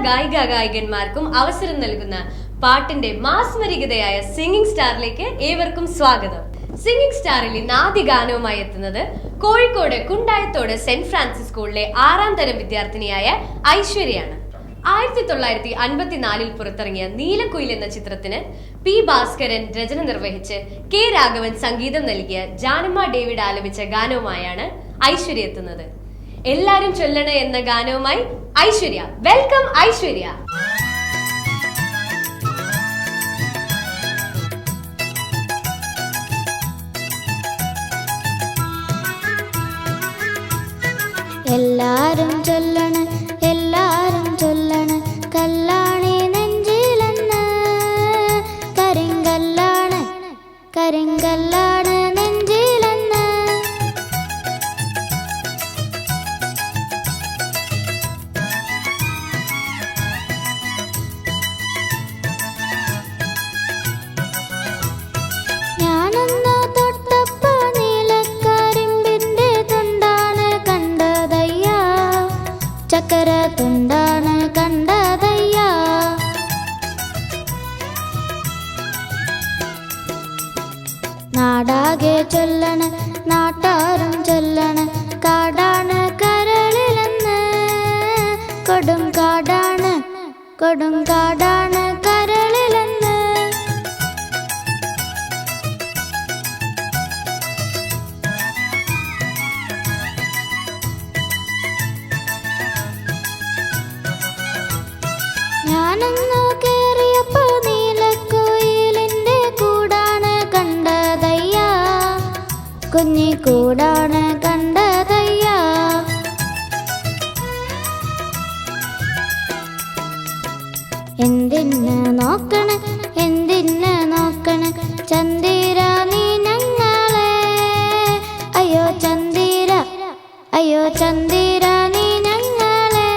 ഗായികന്മാർക്കും അവസരം നൽകുന്ന പാട്ടിന്റെ മാസ്മരികതയായ സിംഗിങ് സ്റ്റാറിലേക്ക് ഏവർക്കും സ്വാഗതം. സിംഗിങ് സ്റ്റാറിൽ ഇന്ന് ആദ്യ ഗാനവുമായി എത്തുന്നത് കോഴിക്കോട് കുണ്ടായത്തോട് സെന്റ് ഫ്രാൻസിസ് സ്കൂളിലെ 6ാം തരം വിദ്യാർത്ഥിനിയായ ഐശ്വര്യയാണ്. 1954 പുറത്തിറങ്ങിയ നീലക്കുയിൽ എന്ന ചിത്രത്തിന് പി ഭാസ്കരൻ രചന നിർവഹിച്ച് കെ രാഘവൻ സംഗീതം നൽകിയ ജാനമ്മ ഡേവിഡ് ആലപിച്ച ഗാനവുമായാണ് ഐശ്വര്യ എത്തുന്നത്. എല്ലാരും ചൊല്ലണേ എന്ന ഗാനവുമായി ഐശ്വര്യ. വെൽക്കം ഐശ്വര്യ. എല്ലാരും ചൊല്ലണ എല്ലാരും ചൊല്ലണ കല്ലാണി നെഞ്ചിലെന്ന് കരിങ്കല്ലാണ് കരിങ്കല്ലാണ് നെഞ്ചിലെന്ന് ഞാനൊന്ന് തൊട്ടപ്പ നീലക്കരിമ്പിന്റെ തുണ്ടാണ് കണ്ടതയ്യ ചക്കര തുണ്ടാണ് കണ്ടതയ്യ നാടാകെ ചൊല്ലണ നാട്ടാരും ചൊല്ലണ കാടാണ് കരളിലെന്ന് കൊടും കാടാണ് കൊടും കാടാണ് കരളിലെന്ന് ഞാനൊന്നു കേറിയപ്പോ നീലക്കുയിലിന്റെ കൂടാണ് കണ്ടതയ്യ കുഞ്ഞി കൂടാണ് കണ്ടതയ്യ എന്തിന് നോക്കണ എന്തിന് നോക്കണ ചന്ദിര നീ ഞങ്ങളെ അയ്യോ ചന്ദിര അയ്യോ ചന്ദിര നീ ഞങ്ങളെ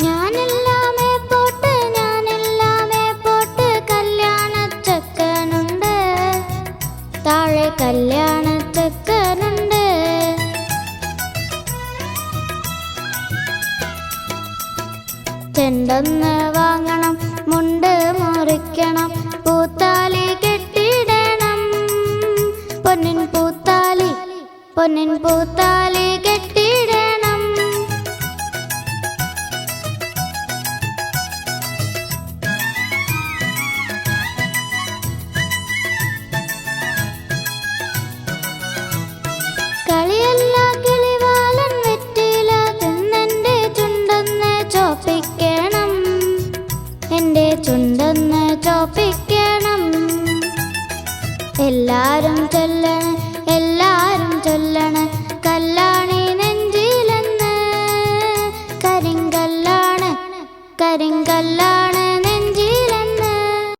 ഞാനെല്ലാമേ പോട്ട് കല്യാണച്ചക്കനുണ്ട് താഴെ കല്യാണച്ചക്കനുണ്ട് ചെണ്ടൊന്ന് വാങ്ങണം മുണ്ട് മുറിക്കണം പൂത്താലി കെട്ടിടണം പൊന്നിൻ പൂത്താലി